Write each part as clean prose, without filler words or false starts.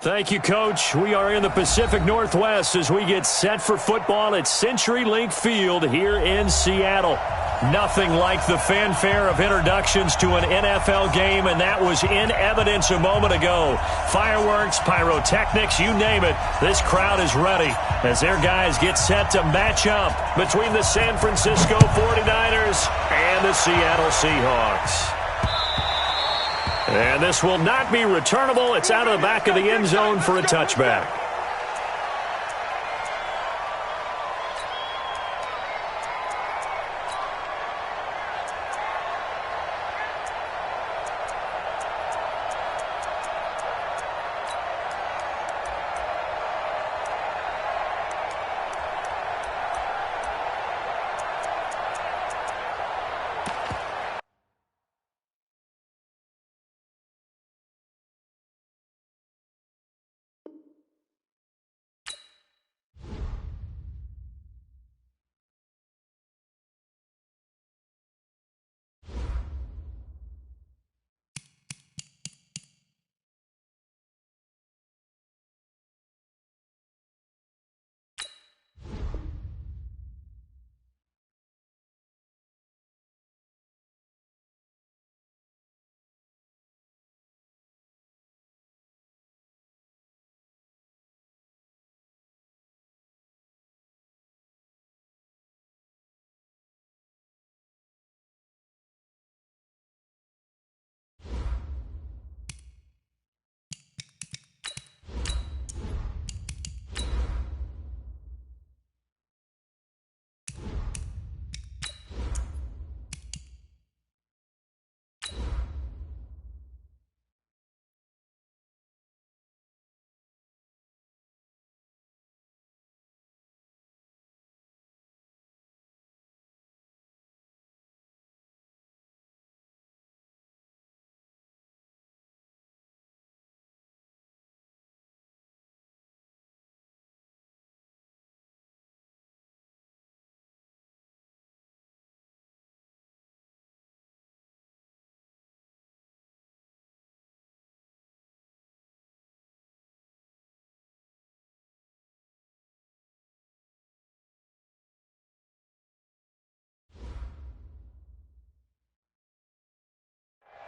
Thank you, Coach. We are in the Pacific Northwest as we get set for football at CenturyLink Field here in Seattle. Nothing like the fanfare of introductions to an NFL game, and that was in evidence a moment ago. Fireworks, pyrotechnics, you name it. This crowd is ready as their guys get set to match up between the San Francisco 49ers and the Seattle Seahawks. And this will not be returnable. It's out of the back of the end zone for a touchback.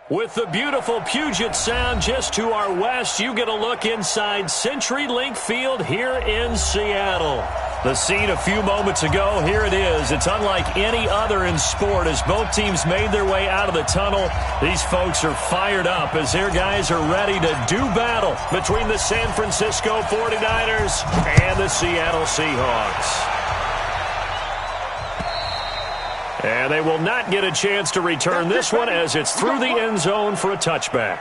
With the beautiful Puget Sound just to our west, you get a look inside CenturyLink Field here in Seattle. The scene a few moments ago, here it is. It's unlike any other in sport as both teams made their way out of the tunnel. These folks are fired up as their guys are ready to do battle between the San Francisco 49ers and the Seattle Seahawks. And they will not get a chance to return this one as it's through the end zone for a touchback.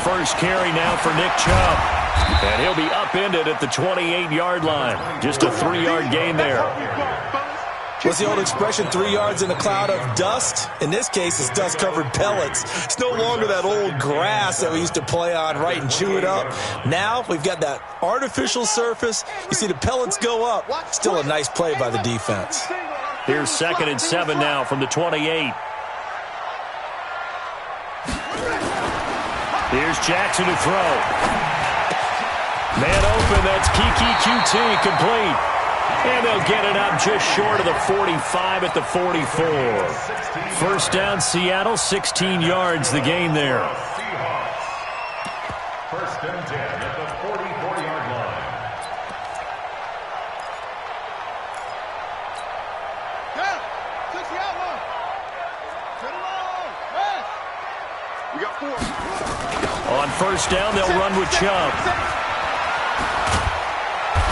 First carry now for Nick Chubb. And he'll be upended at the 28-yard line. Just a 3-yard gain there. What's the old expression, 3 yards in a cloud of dust? In this case, it's dust-covered pellets. It's no longer that old grass that we used to play on, right, and chew it up. Now we've got that artificial surface. You see the pellets go up. Still a nice play by the defense. Here's 2nd and 7 now from the 28. Here's Jackson to throw. Man open, that's Kiki QT complete. And they'll get it up just short of the 45 at the 44. First down, Seattle, 16 yards the gain there. First and 10 at the 44-yard line. We got 4. On first down, they'll run with Chubb.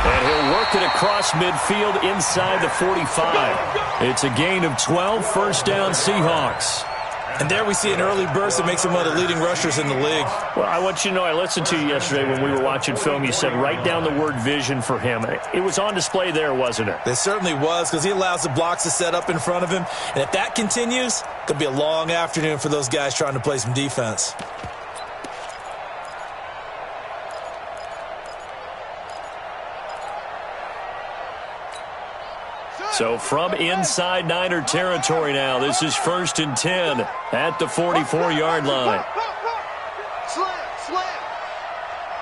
And he'll work it across midfield inside the 45. It's a gain of 12, first down Seahawks. And there we see an early burst that makes him one of the leading rushers in the league. Well, I want you to know, I listened to you yesterday when we were watching film. You said write down the word vision for him. It was on display there, wasn't it? It certainly was, because he allows the blocks to set up in front of him. And if that continues, it could be a long afternoon for those guys trying to play some defense. So from inside Niner territory now, this is 1st and 10 at the 44-yard line. Slam.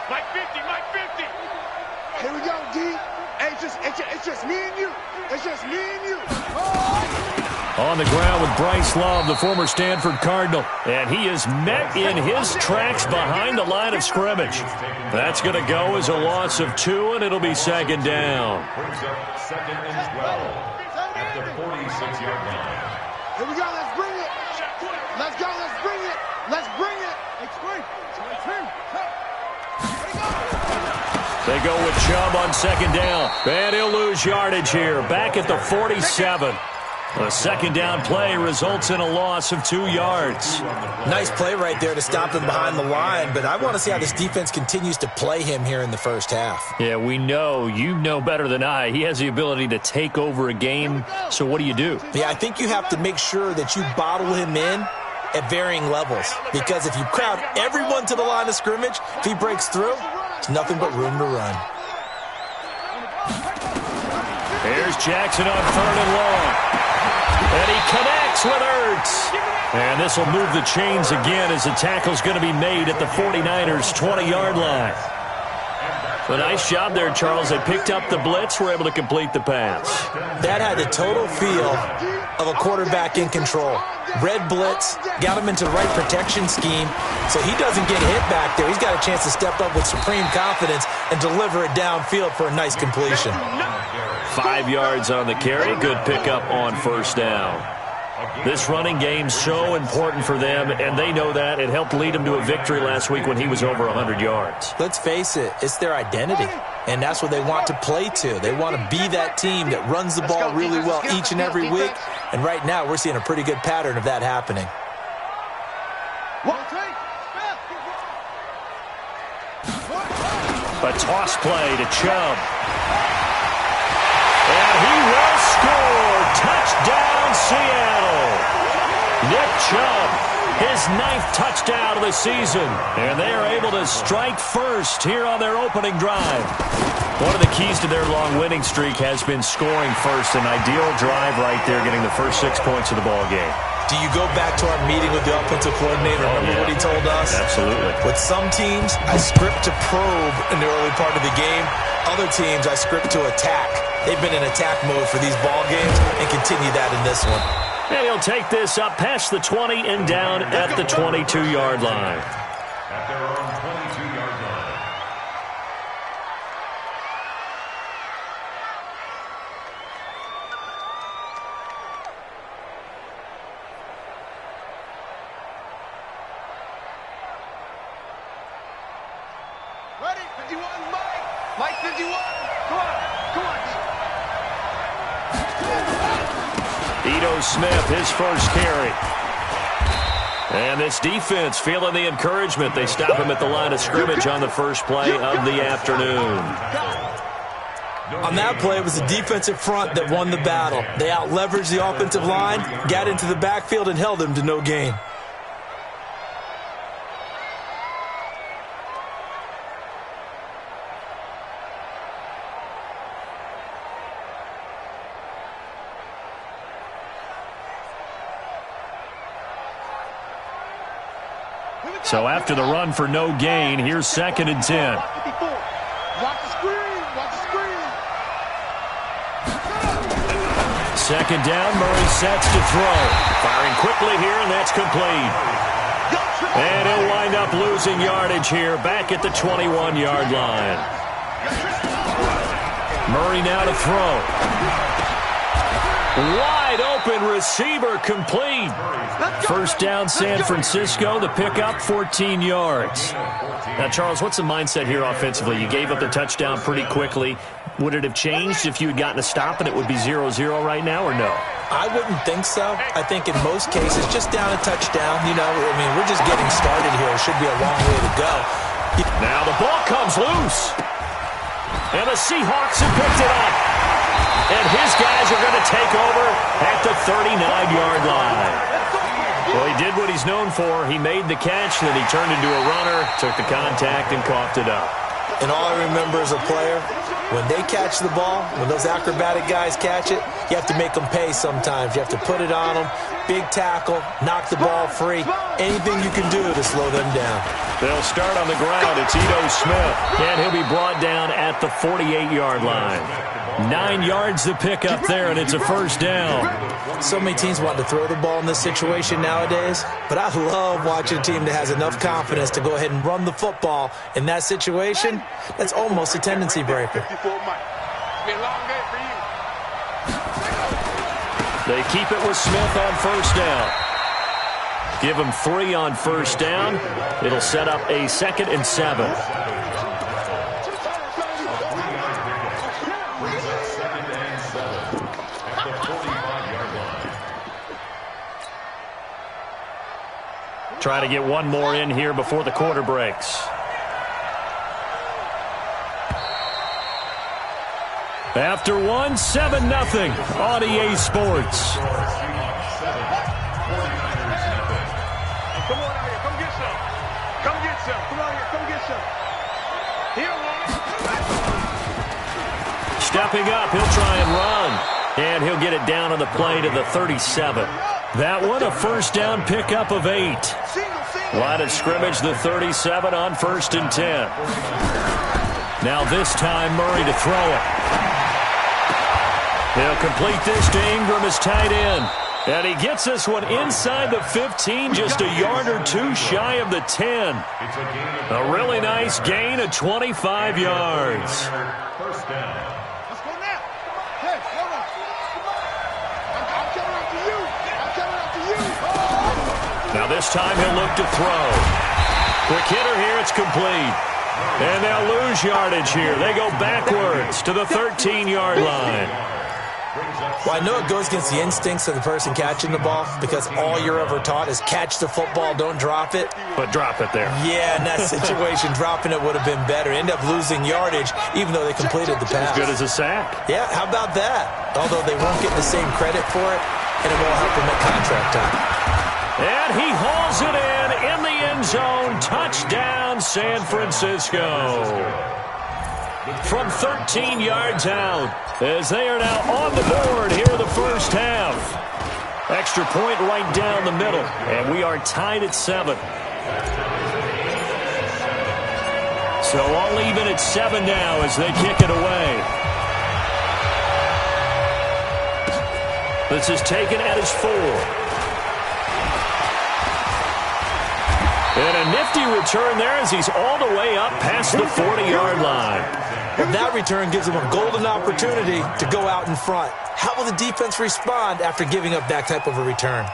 Mike 50. Here we go, D. Hey, it's just me and you. It's just me and you. On the ground with Bryce Love, the former Stanford Cardinal. And he is met in his tracks behind the line of scrimmage. That's going to go as a loss of 2, and it'll be 2nd down. Brings up 2nd and 12 at the 46-yard line. Here we go. Let's bring it. Let's go. Let's bring it. Let's bring it. They go with Chubb on 2nd down. And he'll lose yardage here. Back at the 47. A 2nd down play results in a loss of 2 yards. Nice play right there to stop him behind the line, but I want to see how this defense continues to play him here in the first half. Yeah, we know. You know better than I. He has the ability to take over a game, so what do you do? Yeah, I think you have to make sure that you bottle him in at varying levels, because if you crowd everyone to the line of scrimmage, if he breaks through, it's nothing but room to run. Here's Jackson on 3rd and long. And he connects with Ertz. And this will move the chains again as the tackle's going to be made at the 49ers' 20-yard line. A nice job there, Charles. They picked up the blitz, were able to complete the pass. That had the total feel of a quarterback in control. Red blitz, got him into the right protection scheme, so he doesn't get hit back there. He's got a chance to step up with supreme confidence and deliver it downfield for a nice completion. 5 yards on the carry. Good pickup on 1st down. This running game's so important for them, and they know that. It helped lead them to a victory last week when he was over 100 yards. Let's face it, it's their identity, and that's what they want to play to. They want to be that team that runs the ball really well each and every week, and right now we're seeing a pretty good pattern of that happening. A toss play to Chubb. And he will score. Touchdown, Seattle. Nick Chubb, his 9th touchdown of the season. And they are able to strike first here on their opening drive. One of the keys to their long winning streak has been scoring first. An ideal drive right there, getting the first 6 points of the ball game. Do you go back to our meeting with the offensive coordinator? Remember what he told us? Absolutely. With some teams, I script to probe in the early part of the game. Other teams, I script to attack. They've been in attack mode for these ball games and continue that in this one. And he'll take this up past the 20 and down at the 22-yard line. At their own 22-yard line. Ready? 51, Mike. Mike 51. Come on. Ito Smith, his first carry. And this defense feeling the encouragement. They stop him at the line of scrimmage on the first play of the afternoon. On that play, it was the defensive front that won the battle. They out-leveraged the offensive line, got into the backfield, and held them to no gain. So after the run for no gain, here's 2nd and 10. Watch the screen. Watch the screen. 2nd down, Murray sets to throw. Firing quickly here, and that's complete. And he'll wind up losing yardage here, back at the 21-yard line. Murray now to throw. Wide open receiver complete. First down San Francisco. The pickup 14 yards. Now, Charles, what's the mindset here offensively? You gave up the touchdown pretty quickly. Would it have changed if you had gotten a stop and it would be 0-0 right now, or no? I wouldn't think so. I think in most cases, just down a touchdown, you know, I mean, we're just getting started here. It should be a long way to go. Now the ball comes loose. And the Seahawks have picked it up. And his guys are going to take over at the 39-yard line. Well, he did what he's known for. He made the catch, then he turned into a runner, took the contact, and coughed it up. And all I remember as a player, when they catch the ball, when those acrobatic guys catch it, you have to make them pay sometimes. You have to put it on them, big tackle, knock the ball free, anything you can do to slow them down. They'll start on the ground. It's Ito Smith, and he'll be brought down at the 48-yard line. 9 yards to pick up there, and it's a first down. So many teams want to throw the ball in this situation nowadays, but I love watching a team that has enough confidence to go ahead and run the football. In that situation, that's almost a tendency breaker. They keep it with Smith on first down. Give him 3 on first down. It'll set up a 2nd and 7. Try to get one more in here before the quarter breaks. After one, 7-0 on EA Sports. Come on out here. Come get some. Come get some. Come out here. Come get some. Here, one. Stepping up, he'll try and run. And he'll get it down on the play to the 37. That one, a first down pickup of 8. Line of scrimmage, the 37 on 1st and 10. Now this time, Murray to throw it. He'll complete this to Ingram as tight end. And he gets this one inside the 15, just a yard or 2 shy of the 10. A really nice gain of 25 yards. First down. Let's go now. Hey, hold on. I'm coming after you. I'm coming after you. Now this time he'll look to throw. Quick hitter here, it's complete. And they'll lose yardage here. They go backwards to the 13-yard line. Well, I know it goes against the instincts of the person catching the ball because all you're ever taught is catch the football, don't drop it. But drop it there. Yeah, in that situation, dropping it would have been better. End up losing yardage even though they completed the pass. As good as a sack. Yeah, how about that? Although they won't get the same credit for it, and it won't help them at contract time. And he hauls it in the end zone. Touchdown, San Francisco. From 13 yards out, as they are now on the board here in the first half. Extra point right down the middle, and we are tied at 7. So all even at 7 now as they kick it away. This is taken at his 4. And a nifty return there as he's all the way up past the 40-yard line. Well, that return gives them a golden opportunity to go out in front. How will the defense respond after giving up that type of a return?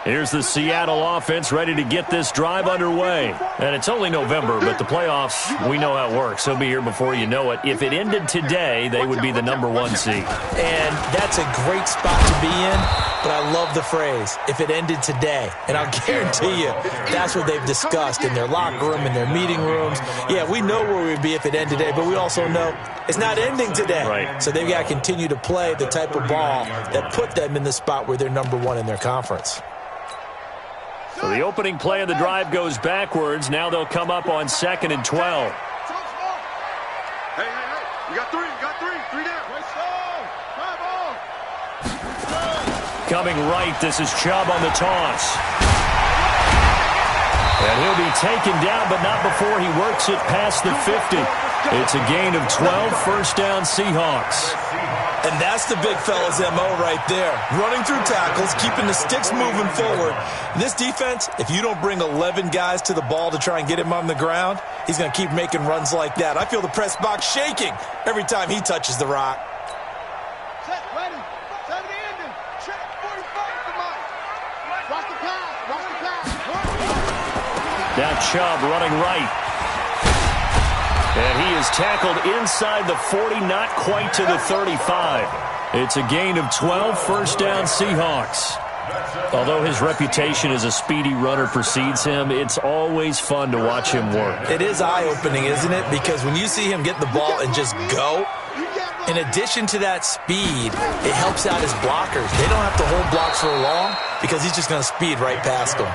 Here's the Seattle offense ready to get this drive underway. And it's only November, but the playoffs, we know how it works. They'll be here before you know it. If it ended today, they would be the #1 seed. And that's a great spot to be in, but I love the phrase, if it ended today. And I'll guarantee you, that's what they've discussed in their locker room, in their meeting rooms. Yeah, we know where we'd be if it ended today, but we also know it's not ending today. Right. So they've got to continue to play the type of ball that put them in the spot where they're #1 in their conference. So the opening play of the drive goes backwards. Now they'll come up on 2nd and 12. Hey, we got 3. Three down. Coming right, this is Chubb on the toss. And he'll be taken down, but not before he works it past the 50. It's a gain of 12, first down Seahawks. And that's the big fella's MO right there. Running through tackles, keeping the sticks moving forward. This defense, if you don't bring 11 guys to the ball to try and get him on the ground, he's going to keep making runs like that. I feel the press box shaking every time he touches the rock. Set, ready. Time to end it. Check 45 for Mike. Watch the pass. Watch the pass. Now Chubb running right. And he is tackled inside the 40, not quite to the 35. It's a gain of 12, first down Seahawks. Although his reputation as a speedy runner precedes him, it's always fun to watch him work. It is eye-opening, isn't it? Because when you see him get the ball and just go, in addition to that speed, it helps out his blockers. They don't have to hold blocks for long because he's just going to speed right past them.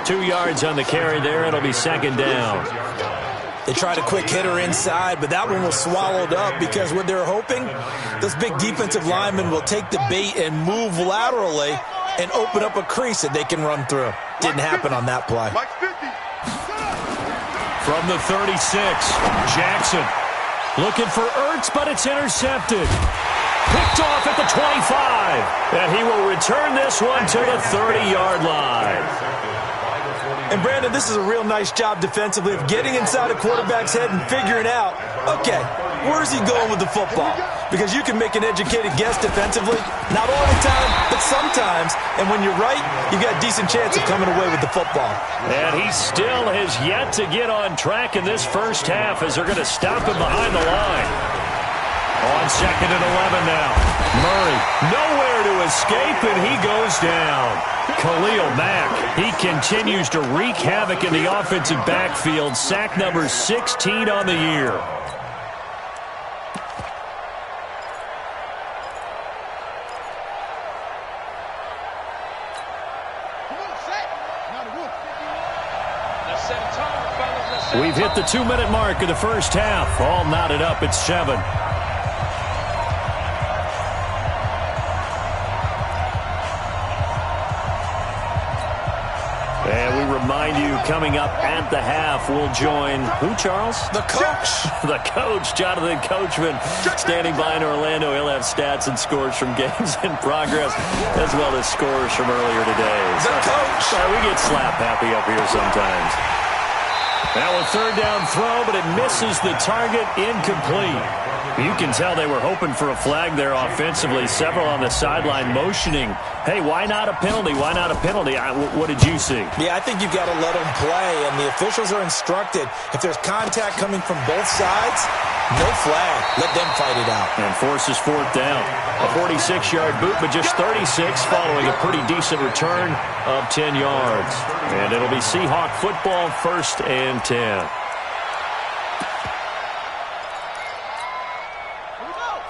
2 yards on the carry there. It'll be second down. They tried a quick hitter inside, but that one was swallowed up because what they're hoping, those big defensive linemen will take the bait and move laterally and open up a crease that they can run through. Didn't happen on that play. From the 36, Jackson looking for Ertz, but it's intercepted. Picked off at the 25, and he will return this one to the 30-yard line. And, Brandon, this is a real nice job defensively of getting inside a quarterback's head and figuring out, okay, where's he going with the football? Because you can make an educated guess defensively, not all the time, but sometimes. And when you're right, you've got a decent chance of coming away with the football. And he still has yet to get on track in this first half as they're going to stop him behind the line. On second and 11 now. Murray nowhere to escape, and he goes down. Khalil Mack, he continues to wreak havoc in the offensive backfield. Sack number 16 on the year. We've hit the 2-minute mark of the first half. All knotted up at 7. And we remind you, coming up at the half, we'll join who, Charles? The coach. The coach, Jonathan Coachman, standing by in Orlando. He'll have stats and scores from games in progress, as well as scores from earlier today. The coach. We get slap happy up here sometimes. Now a third down throw, but it misses the target, incomplete. You can tell they were hoping for a flag there offensively. Several on the sideline motioning, hey, why not a penalty? Why not a penalty? What did you see? Yeah, I think you've got to let them play, and the officials are instructed. If there's contact coming from both sides, no flag. Let them fight it out. And forces fourth down. A 46-yard boot, but just 36 following a pretty decent return of 10 yards. And it'll be Seahawk football, 1st and 10.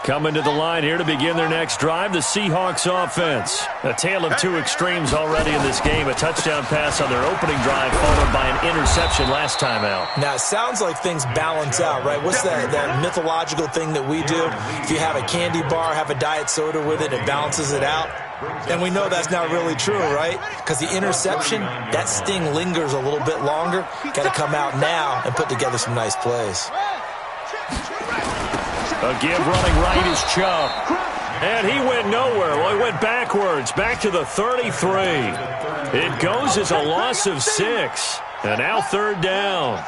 Coming to the line here to begin their next drive, the Seahawks offense. A tale of two extremes already in this game. A touchdown pass on their opening drive, followed by an interception last time out. Now, it sounds like things balance out, right? What's that mythological thing that we do? If you have a candy bar, have a diet soda with it, it balances it out. And we know that's not really true, right? Because the interception, that sting lingers a little bit longer. Got to come out now and put together some nice plays. A give running right is Chubb. And he went nowhere. Well, he went backwards, back to the 33. It goes as a loss of 6. And now third down.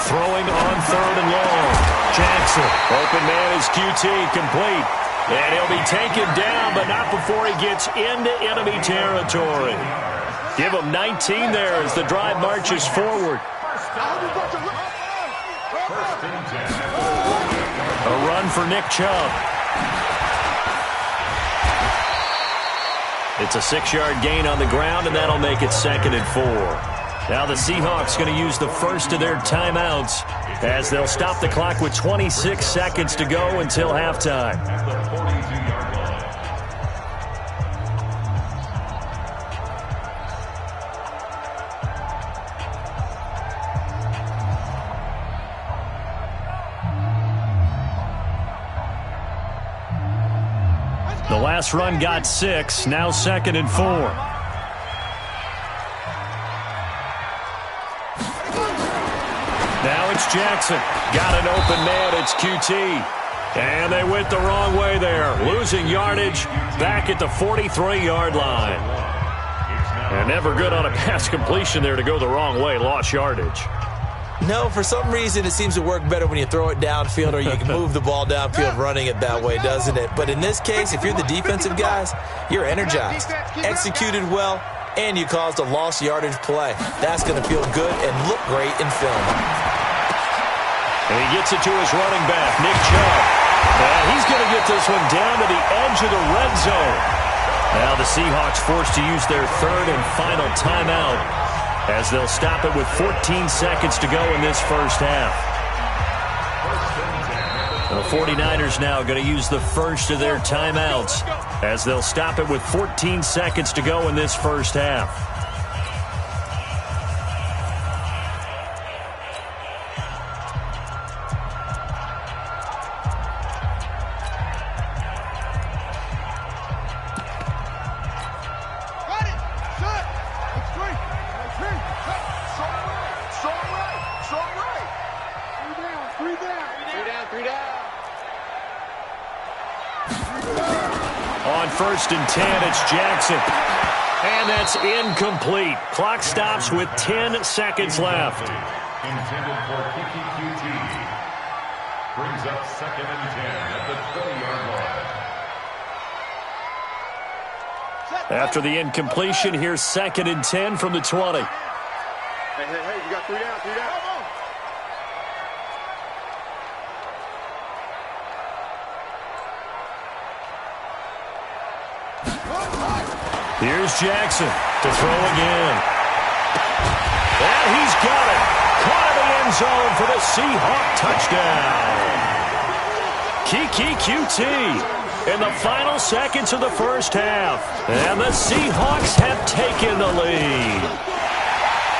Throwing on third and long. Jackson, open man is QT, complete. And he'll be taken down, but not before he gets into enemy territory. Give him 19 there as the drive marches forward. A run for Nick Chubb. It's a 6-yard gain on the ground, and that'll make it 2nd and 4. Now the Seahawks going to use the first of their timeouts as they'll stop the clock with 26 seconds to go until halftime. The last run got 6, now 2nd and 4. Now it's Jackson. Got an open man. It's QT. And they went the wrong way there. Losing yardage back at the 43-yard line. And never good on a pass completion there to go the wrong way. Lost yardage. No, for some reason, it seems to work better when you throw it downfield or you can move the ball downfield running it that way, doesn't it? But in this case, if you're the defensive guys, you're energized, executed well, and you caused a lost yardage play. That's going to feel good and look great in film. And he gets it to his running back, Nick Chubb. And he's going to get this one down to the edge of the red zone. Now the Seahawks forced to use their third and final timeout, as they'll stop it with 14 seconds to go in this first half. The 49ers now going to use the first of their timeouts, as they'll stop it with 14 seconds to go in this first half. On 1st and 10, it's Jackson. And that's incomplete. Clock stops with 10 seconds left. Intended for QT. Brings up 2nd and 10 at the 20-yard line. After the incompletion, here's 2nd and 10 from the 20. Hey, you got 3 down, 3 down. Here's Jackson to throw again. And he's got it. Caught in the end zone for the Seahawk touchdown. Kiki QT in the final seconds of the first half. And the Seahawks have taken the lead.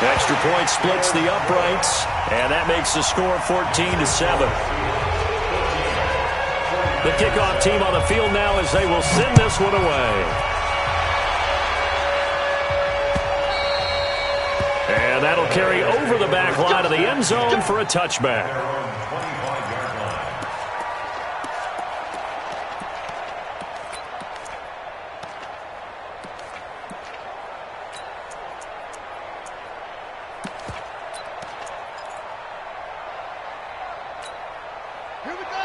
Extra point splits the uprights, and that makes the score 14-7. The kickoff team on the field now as they will send this one away. And that'll carry over the back line of the end zone for a touchback.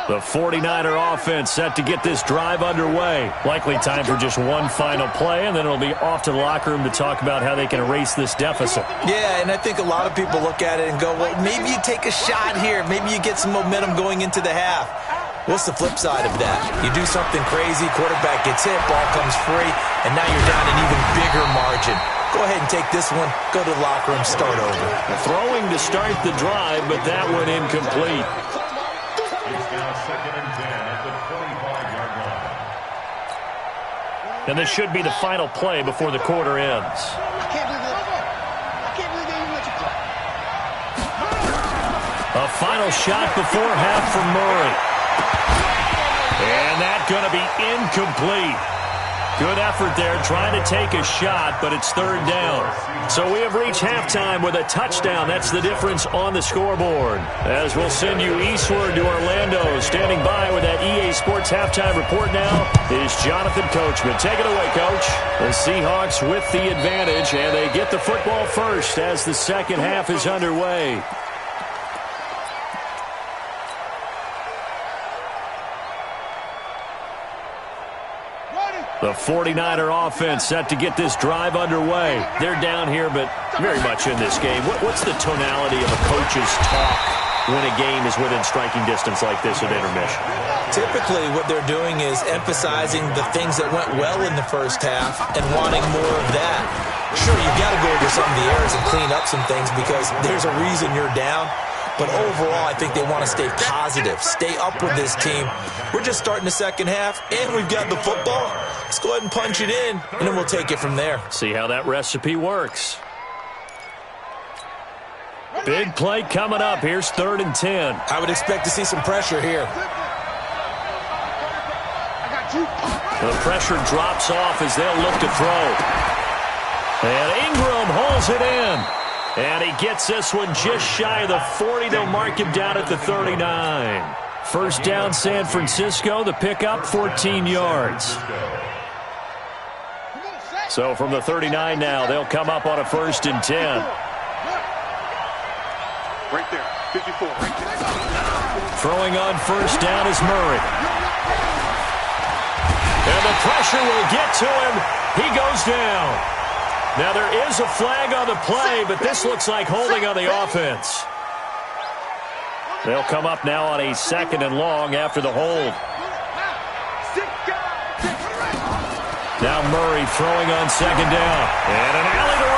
The 49er offense set to get this drive underway. Likely time for just one final play, and then it'll be off to the locker room to talk about how they can erase this deficit. Yeah, and I think a lot of people look at it and go, well, maybe you take a shot here. Maybe you get some momentum going into the half. What's the flip side of that? You do something crazy, quarterback gets hit, ball comes free, and now you're down an even bigger margin. Go ahead and take this one, go to the locker room, start over. Throwing to start the drive, but that one incomplete. It's now 2nd and 10 at the 25-yard line. And this should be the final play before the quarter ends. I can't believe they even let you play. A final shot before half from Murray. And that's going to be incomplete. Good effort there trying to take a shot, but it's 3rd down. So we have reached halftime with a touchdown. That's the difference on the scoreboard. As we'll send you eastward to Orlando. Standing by with that EA Sports halftime report now is Jonathan Coachman. Take it away, Coach. The Seahawks with the advantage, and they get the football first as the second half is underway. The 49er offense set to get this drive underway. They're down here, but very much in this game. What's the tonality of a coach's talk when a game is within striking distance like this at intermission? Typically, what they're doing is emphasizing the things that went well in the first half and wanting more of that. Sure, you've got to go over some of the errors and clean up some things because there's a reason you're down. But overall, I think they want to stay positive, stay up with this team. We're just starting the second half, and we've got the football. Let's go ahead and punch it in, and then we'll take it from there. See how that recipe works. Big play coming up. Here's 3rd and 10. I would expect to see some pressure here. The pressure drops off as they'll look to throw. And Ingram holds it in. And he gets this one just shy of the 40. They'll mark him down at the 39. First down, San Francisco. The pickup, 14 yards. So from the 39 now, they'll come up on a 1st and 10. Right there, 54, right there. Throwing on 1st down is Murray. And the pressure will get to him. He goes down. Now there is a flag on the play, but this looks like holding on the offense. They'll come up now on a 2nd and long after the hold. Now Murray throwing on 2nd down. And an alley to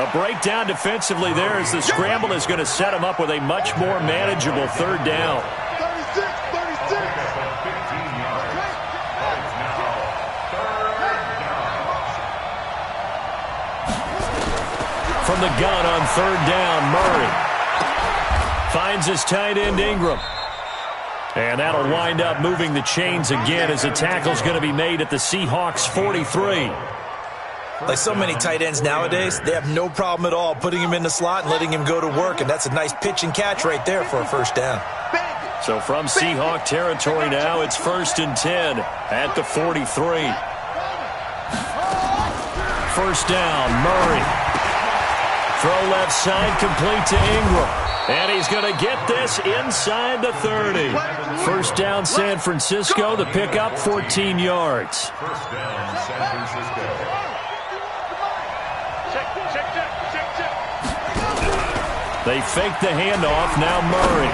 run. A breakdown defensively there as the scramble is going to set him up with a much more manageable 3rd down. 36, 36. From the gun on 3rd down, Murray finds his tight end Ingram. And that'll wind up moving the chains again as a tackle's going to be made at the Seahawks 43. Like so many tight ends nowadays, they have no problem at all putting him in the slot and letting him go to work, and that's a nice pitch and catch right there for a 1st down. So from Seahawk territory now, it's 1st and 10 at the 43. 1st down, Murray. Throw left side, complete to Ingram. And he's going to get this inside the 30. 1st down, San Francisco. The pickup, 14 yards. 1st down, San Francisco. They fake the handoff. Now Murray.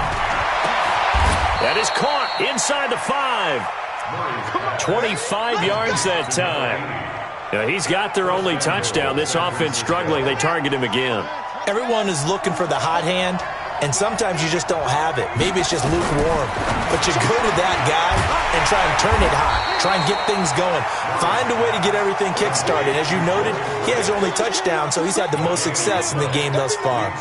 That is caught inside the 5. 25 yards that time. Yeah, he's got their only touchdown. This offense struggling. They target him again. Everyone is looking for the hot hand, and sometimes you just don't have it. Maybe it's just lukewarm. But you go to that guy and try and turn it hot. Try and get things going. Find a way to get everything kick-started. As you noted, he has their only touchdown, so he's had the most success in the game thus far.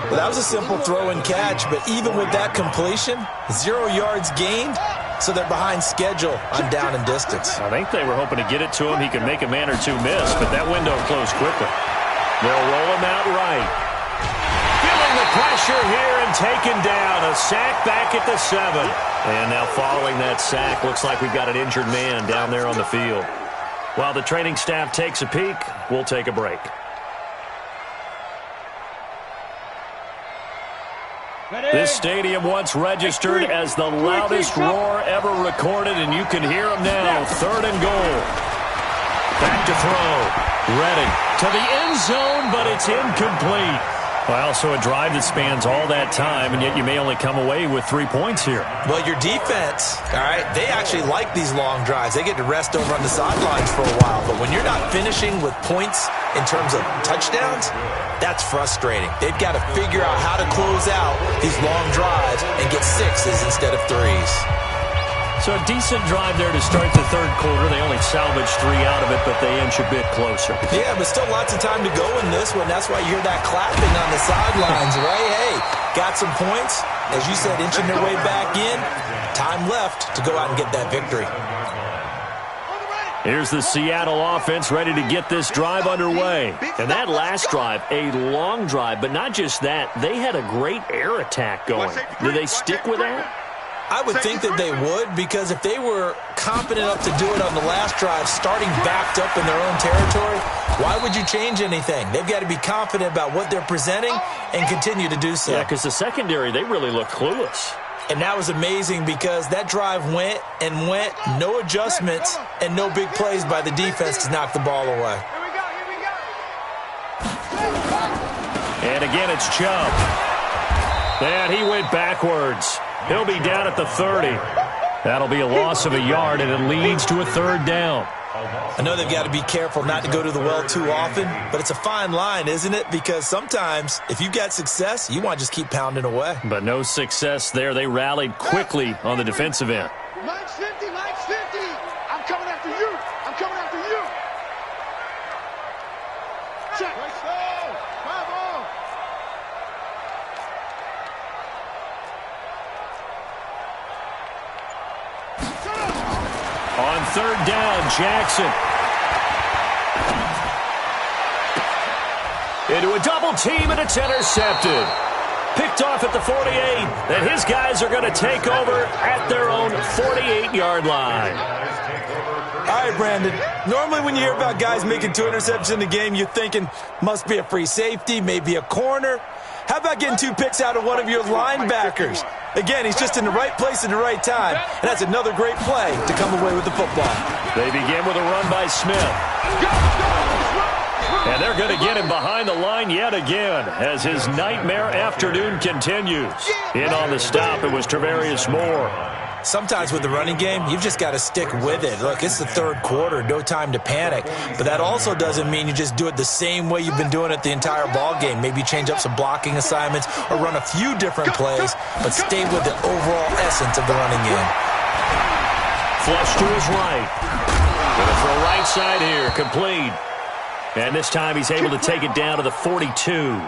Well, that was a simple throw and catch, but even with that completion, 0 yards gained, so they're behind schedule on down and distance. I think they were hoping to get it to him. He could make a man or two miss, but that window closed quickly. They'll roll him out right. Feeling the pressure here and taken down. A sack back at the 7. And now following that sack, looks like we've got an injured man down there on the field. While the training staff takes a peek, we'll take a break. This stadium once registered as the loudest roar ever recorded, and you can hear them now. 3rd and goal. Back to throw. Ready to the end zone, but it's incomplete. Well, so a drive that spans all that time, and yet you may only come away with 3 points here. Well, your defense, all right, they actually like these long drives. They get to rest over on the sidelines for a while. But when you're not finishing with points in terms of touchdowns, that's frustrating. They've got to figure out how to close out these long drives and get 6s instead of 3s. So a decent drive there to start the 3rd quarter. They only salvaged 3 out of it, but they inch a bit closer. Yeah, but still lots of time to go in this one. That's why you hear that clapping on the sidelines, right? Hey, got some points. As you said, inching their way back in. Time left to go out and get that victory. Here's the Seattle offense ready to get this drive underway. And that last drive, a long drive, but not just that. They had a great air attack going. Do they stick with that? I would think that they would, because if they were confident enough to do it on the last drive, starting backed up in their own territory, why would you change anything? They've got to be confident about what they're presenting and continue to do so. Yeah, because the secondary, they really look clueless. And that was amazing because that drive went and went, no adjustments and no big plays by the defense to knock the ball away. And again, it's Chubb. And he went backwards. He'll be down at the 30. That'll be a loss of a yard, and it leads to a 3rd down. I know they've got to be careful not to go to the well too often, but it's a fine line, isn't it? Because sometimes if you've got success, you want to just keep pounding away. But no success there. They rallied quickly on the defensive end. Mike's 50, Mike's 50. I'm coming after you. I'm coming after you. Check. Let's go. Bravo. On 3rd down, Jackson. Into a double team, and it's intercepted. Picked off at the 48, and his guys are going to take over at their own 48-yard line. All right, Brandon. Normally when you hear about guys making 2 interceptions in the game, you're thinking must be a free safety, maybe a corner. How about getting 2 picks out of one of your linebackers? Again, he's just in the right place at the right time, and that's another great play to come away with the football. They begin with a run by Smith. And they're going to get him behind the line yet again as his nightmare afternoon continues. In on the stop, it was Travarius Moore. Sometimes with the running game, you've just got to stick with it. Look, it's the 3rd quarter, no time to panic. But that also doesn't mean you just do it the same way you've been doing it the entire ball game. Maybe change up some blocking assignments or run a few different plays, but stay with the overall essence of the running game. Flush to his right. Going to throw right side here, complete. And this time he's able to take it down to the 42.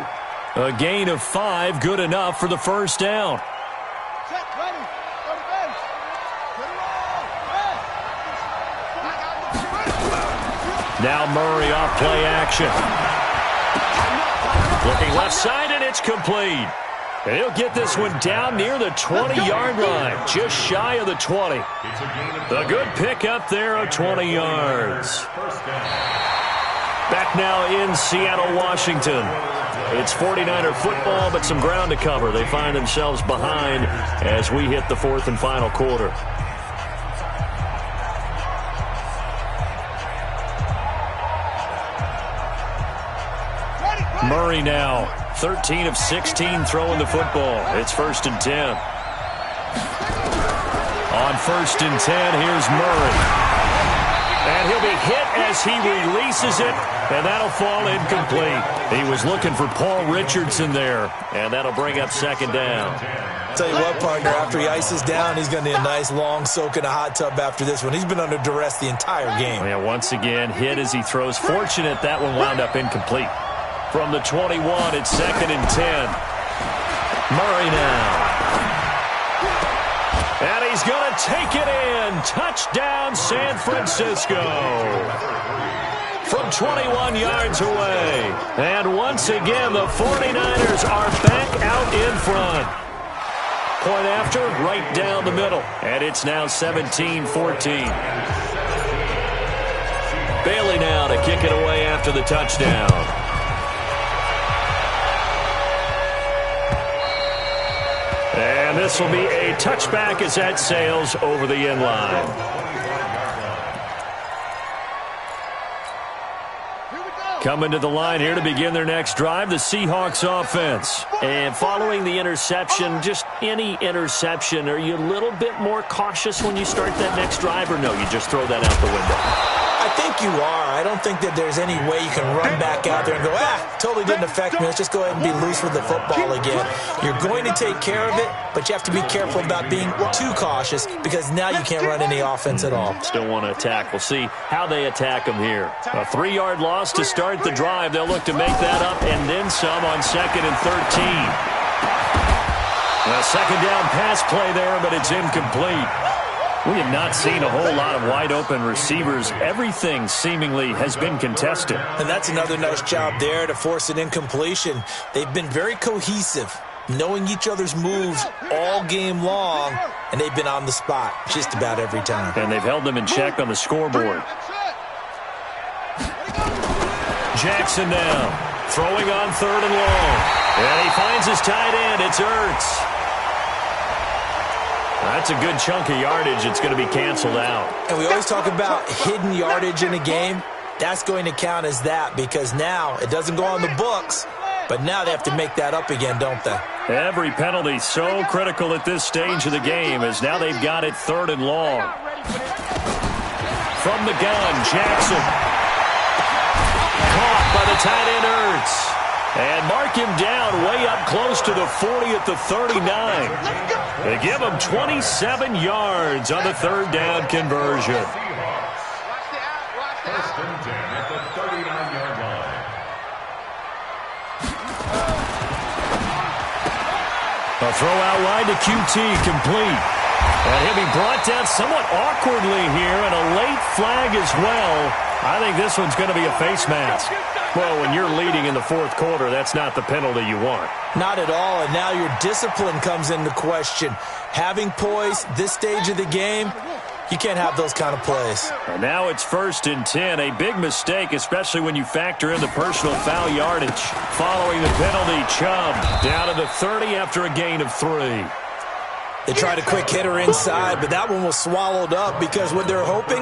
A gain of 5, good enough for the first down. Now Murray off play action. Looking left side, and it's complete. And he'll get this one down near the 20-yard line, just shy of the 20. A good pick up there of 20 yards. Back now in Seattle, Washington. It's 49er football, but some ground to cover. They find themselves behind as we hit the 4th and final quarter. Murray now, 13 of 16 throwing the football. It's 1st and 10. On 1st and 10, here's Murray. And he'll be hit as he releases it, and that'll fall incomplete. He was looking for Paul Richardson there, and that'll bring up 2nd down. Tell you what, partner, after he ices down, he's going to need a nice long soak in a hot tub after this one. He's been under duress the entire game. Yeah, once again, hit as he throws. Fortunate that one wound up incomplete. From the 21, it's 2nd and 10. Murray now. And he's going to take it in. Touchdown, San Francisco. From 21 yards away. And once again, the 49ers are back out in front. Point after, right down the middle. And it's now 17-14. Bailey now to kick it away after the touchdown. And this will be a touchback as that sails over the end line. Coming to the line here to begin their next drive, the Seahawks offense. And following the interception, just any interception, are you a little bit more cautious when you start that next drive, or no, you just throw that out the window? I think you are. I don't think that there's any way you can run back out there and go, totally didn't affect me. Let's just go ahead and be loose with the football again. You're going to take care of it, but you have to be careful about being too cautious because now you can't run any offense at all. Still want to attack. We'll see how they attack them here. A 3-yard loss to start the drive. They'll look to make that up and then some on 2nd and 13. A 2nd down pass play there, but it's incomplete. We have not seen a whole lot of wide-open receivers. Everything seemingly has been contested. And that's another nice job there to force an incompletion. They've been very cohesive, knowing each other's moves all game long, and they've been on the spot just about every time. And they've held them in check on the scoreboard. Jackson now, throwing on 3rd and long. And he finds his tight end. It's Ertz. That's a good chunk of yardage. It's going to be canceled out. And we always talk about hidden yardage in a game. That's going to count as that because now it doesn't go on the books, but now they have to make that up again, don't they? Every penalty so critical at this stage of the game as now they've got it 3rd and long. From the gun, Jackson. Caught by the tight end Ertz. And mark him down way up close to the 40 at the 39. They give him 27 yards on the 3rd down conversion. 1st and 10 at the 39-yard line. A throw out wide to QT, complete. And he'll be brought down somewhat awkwardly here, and a late flag as well. I think this one's going to be a face mask. Well, when you're leading in the fourth quarter, that's not the penalty you want. Not at all, and now your discipline comes into question. Having poise this stage of the game, you can't have those kind of plays. And now it's 1st and 10. A big mistake, especially when you factor in the personal foul yardage. Following the penalty, Chubb down to the 30 after a gain of 3. They tried a quick hitter inside, but that one was swallowed up because what they're hoping,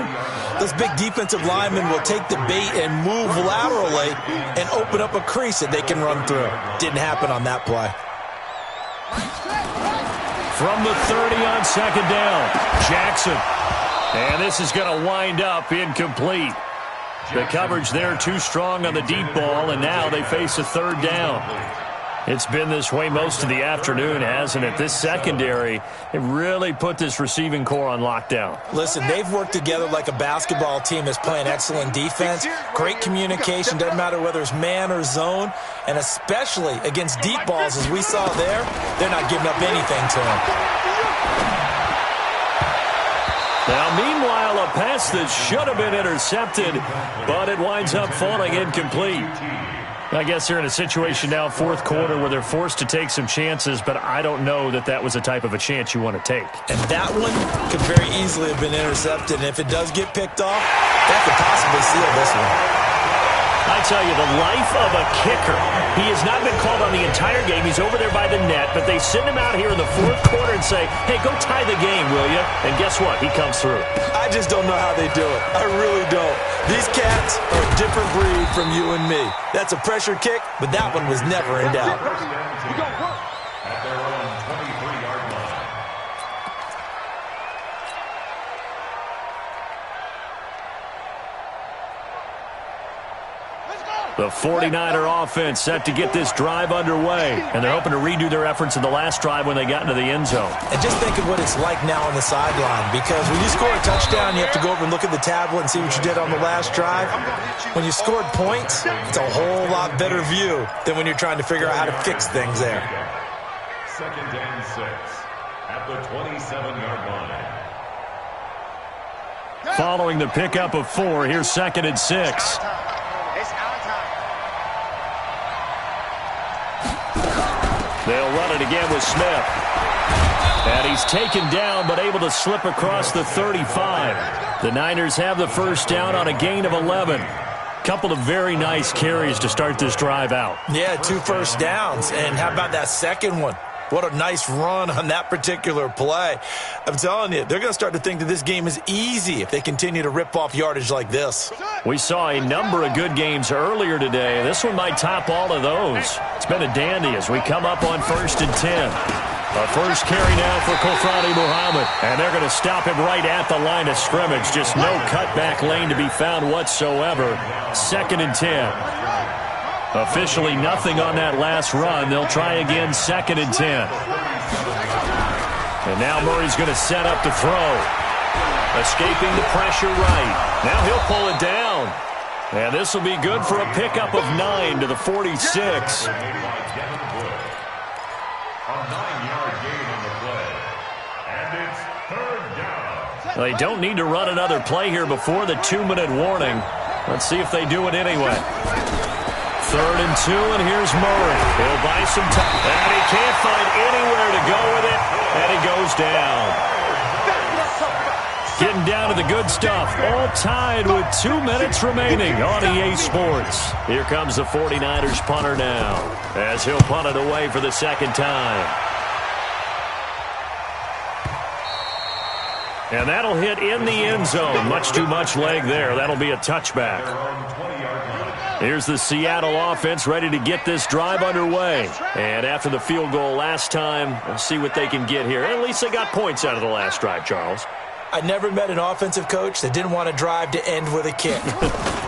this big defensive lineman will take the bait and move laterally and open up a crease that they can run through. Didn't happen on that play. From the 30 on 2nd down, Jackson. And this is going to wind up incomplete. The coverage there too strong on the deep ball, and now they face a 3rd down. It's been this way most of the afternoon, hasn't it? This secondary, it really put this receiving core on lockdown. Listen, they've worked together like a basketball team that's playing excellent defense. Great communication, doesn't matter whether it's man or zone. And especially against deep balls, as we saw there, they're not giving up anything to them. Now, meanwhile, a pass that should have been intercepted, but it winds up falling incomplete. I guess they're in a situation now, fourth quarter, where they're forced to take some chances, but I don't know that that was the type of a chance you want to take. And that one could very easily have been intercepted, and if it does get picked off, that could possibly seal this one. I tell you, the life of a kicker. He has not been called on the entire game. He's over there by the net, but they send him out here in the fourth quarter and say, hey, go tie the game, will you? And guess what? He comes through. I just don't know how they do it. I really don't. These cats are a different breed from you and me. That's a pressure kick, but that one was never in doubt. At their own 23-yard line. The 49er offense set to get this drive underway, and they're hoping to redo their efforts in the last drive when they got into the end zone. And just think of what it's like now on the sideline, because when you score a touchdown, you have to go over and look at the tablet and see what you did on the last drive. When you scored points, it's a whole lot better view than when you're trying to figure out how to fix things there. 2nd and 6 at the 27-yard line. Following the pickup of 4, here's 2nd and 6. They'll run it again with Smith. And he's taken down, but able to slip across the 35. The Niners have the first down on a gain of 11. Couple of very nice carries to start this drive out. Yeah, 2 first downs. And how about that second one? What a nice run on that particular play. I'm telling you, they're going to start to think that this game is easy if they continue to rip off yardage like this. We saw a number of good games earlier today. This one might top all of those. It's been a dandy as we come up on 1st and 10. A first carry now for Kofradi Muhammad. And they're going to stop him right at the line of scrimmage. Just no cutback lane to be found whatsoever. 2nd and 10. Officially nothing on that last run. They'll try again, 2nd and 10. And now Murray's going to set up to throw. Escaping the pressure right. Now he'll pull it down. And this will be good for a pickup of 9 to the 46. A 9-yard gain on the play. And it's 3rd down. They don't need to run another play here before the 2-minute warning. Let's see if they do it anyway. 3rd and 2, and here's Murray. He'll buy some time. And he can't find anywhere to go with it, and he goes down. Getting down to the good stuff, all tied with 2 minutes remaining on EA Sports. Here comes the 49ers punter now, as he'll punt it away for the 2nd time. And that'll hit in the end zone. Much too much leg there. That'll be a touchback. Here's the Seattle offense ready to get this drive underway. And after the field goal last time, we'll see what they can get here. At least they got points out of the last drive, Charles. I never met an offensive coach that didn't want to drive to end with a kick.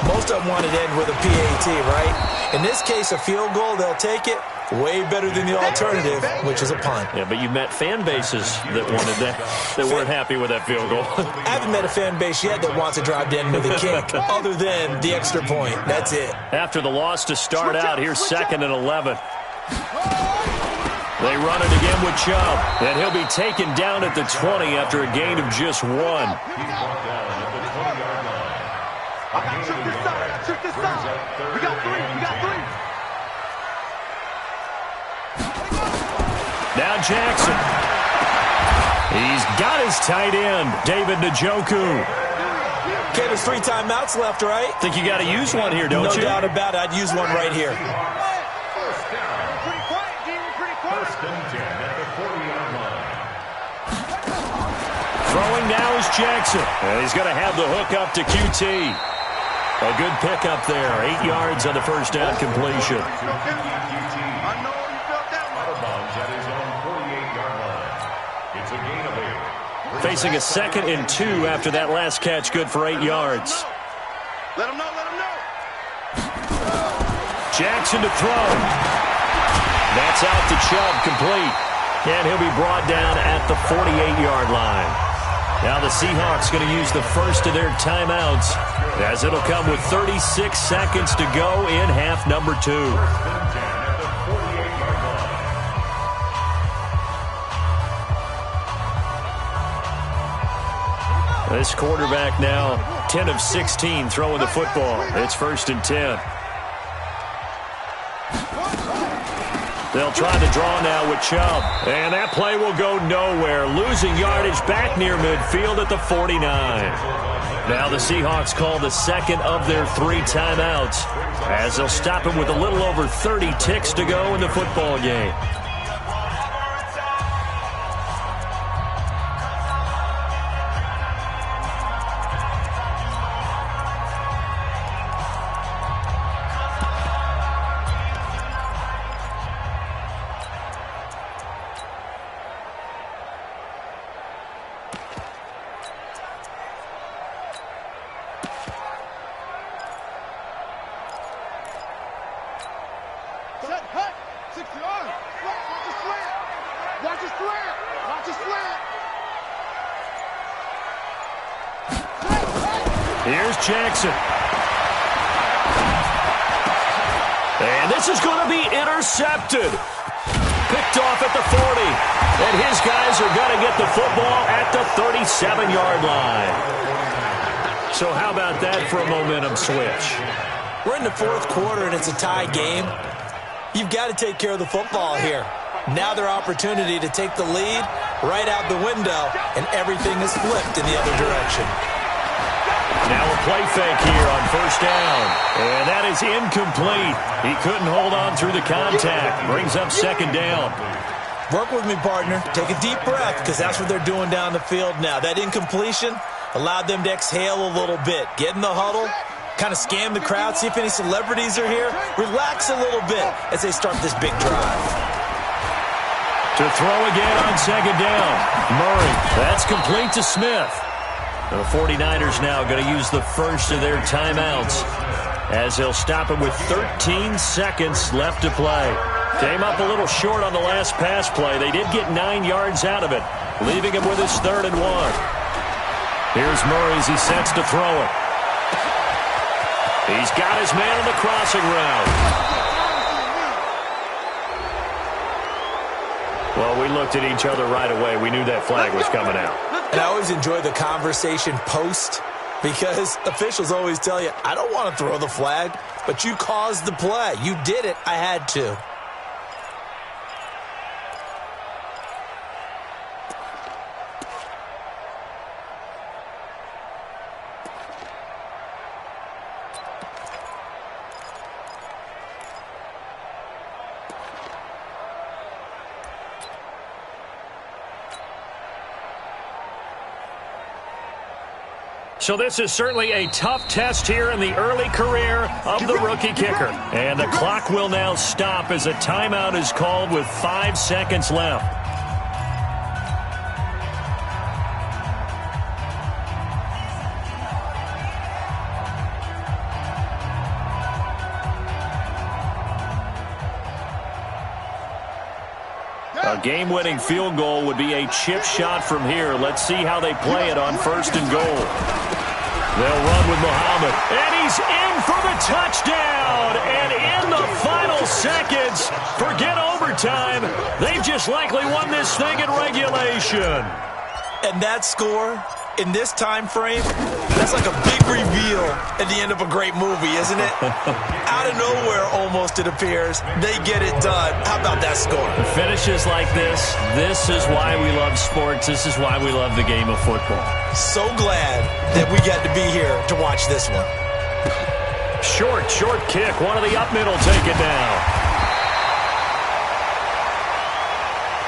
Most of them wanted to end with a PAT, right? In this case, a field goal, they'll take it. Way better than the alternative, which is a punt. Yeah, but you met fan bases that wanted that, that weren't happy with that field goal. I haven't met a fan base yet that wants to drive to end with a kick, other than the extra point. That's it. After the loss to start out, here's 2nd and 11. They run it again with Chubb, and he'll be taken down at the 20 after a gain of just 1. I got trick this side. I got trick this side. We got three. We got three. Now Jackson. He's got his tight end, David Njoku. Okay, there's 3 timeouts left, right? Think you got to use one here, don't you? No doubt about it. I'd use one right here. First down. Pretty quiet, D. We're pretty quiet. First and 10 at the 40-yard line. Throwing now is Jackson. And he's going to have the hook up to QT. A good pickup there. 8 yards on the first down completion. I know you felt that one. Out of bounds at his own 48-yard line. It's a gain of 8. Facing a 2nd and 2 after that last catch, good for 8 yards. Let him know. Let him know. Jackson to throw. That's out to Chubb, complete. And he'll be brought down at the 48-yard line. Now the Seahawks going to use the first of their timeouts, as it'll come with 36 seconds to go in half number 2. This quarterback now 10 of 16 throwing the football. It's 1st and 10. They'll try to draw now with Chubb. And that play will go nowhere. Losing yardage back near midfield at the 49. Now the Seahawks call the 2nd of their 3 timeouts, as they'll stop him with a little over 30 ticks to go in the football game. Set, hut. 6 yards. Watch the slant. Watch the slant. Watch the slant. Here's Jackson. And this is going to be intercepted. Picked off at the 40. And his guys are going to get the football at the 37-yard line. So how about that for a momentum switch? We're in the 4th quarter, and it's a tie game. You've got to take care of the football here. Now their opportunity to take the lead right out the window, and everything is flipped in the other direction. Now a play fake here on 1st down. And that is incomplete. He couldn't hold on through the contact. Brings up 2nd down. Work with me, partner. Take a deep breath, because that's what they're doing down the field now. That incompletion allowed them to exhale a little bit. Get in the huddle. Kind of scan the crowd, see if any celebrities are here. Relax a little bit as they start this big drive. To throw again on 2nd down. Murray, that's complete to Smith. The 49ers now going to use the first of their timeouts, as they'll stop him with 13 seconds left to play. Came up a little short on the last pass play. They did get 9 yards out of it, leaving him with his 3rd and 1. Here's Murray as he sets to throw it. He's got his man on the crossing route. Well, we looked at each other right away. We knew that flag was coming out. And I always enjoy the conversation post, because officials always tell you, I don't want to throw the flag, but you caused the play. You did it. I had to. So this is certainly a tough test here in the early career of the rookie kicker. And the clock will now stop as a timeout is called with 5 seconds left. A game-winning field goal would be a chip shot from here. Let's see how they play it on 1st and goal. They'll run with Muhammad. And he's in for the touchdown. And in the final seconds, forget overtime. They've just likely won this thing in regulation. And that score, in this time frame, That's like a big reveal at the end of a great movie, isn't it? Out of nowhere, almost, it appears. They get it done. How about that score? Finishes like this is why we love sports. This is why we love the game of football. So glad that we got to be here to watch this one. Short kick. One of the up middle, take it down.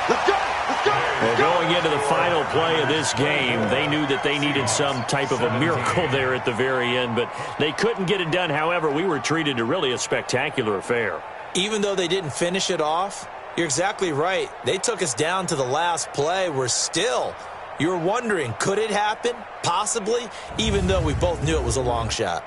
Let's go! Let's go! Well, going into the final play of this game, they knew that they needed some type of a miracle there at the very end, but they couldn't get it done. However, we were treated to really a spectacular affair. Even though they didn't finish it off, you're exactly right. They took us down to the last play. You're wondering, could it happen? Possibly, even though we both knew it was a long shot.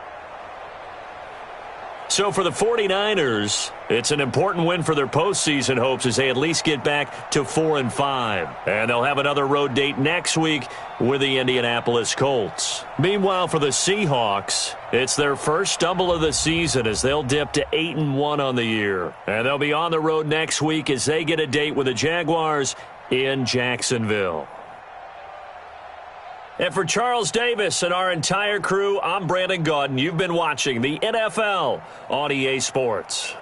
So for the 49ers, it's an important win for their postseason hopes as they at least get back to 4-5. And they'll have another road date next week with the Indianapolis Colts. Meanwhile, for the Seahawks, it's their first stumble of the season as they'll dip to 8-1 on the year. And they'll be on the road next week as they get a date with the Jaguars in Jacksonville. And for Charles Davis and our entire crew, I'm Brandon Gaudin. You've been watching the NFL on EA Sports.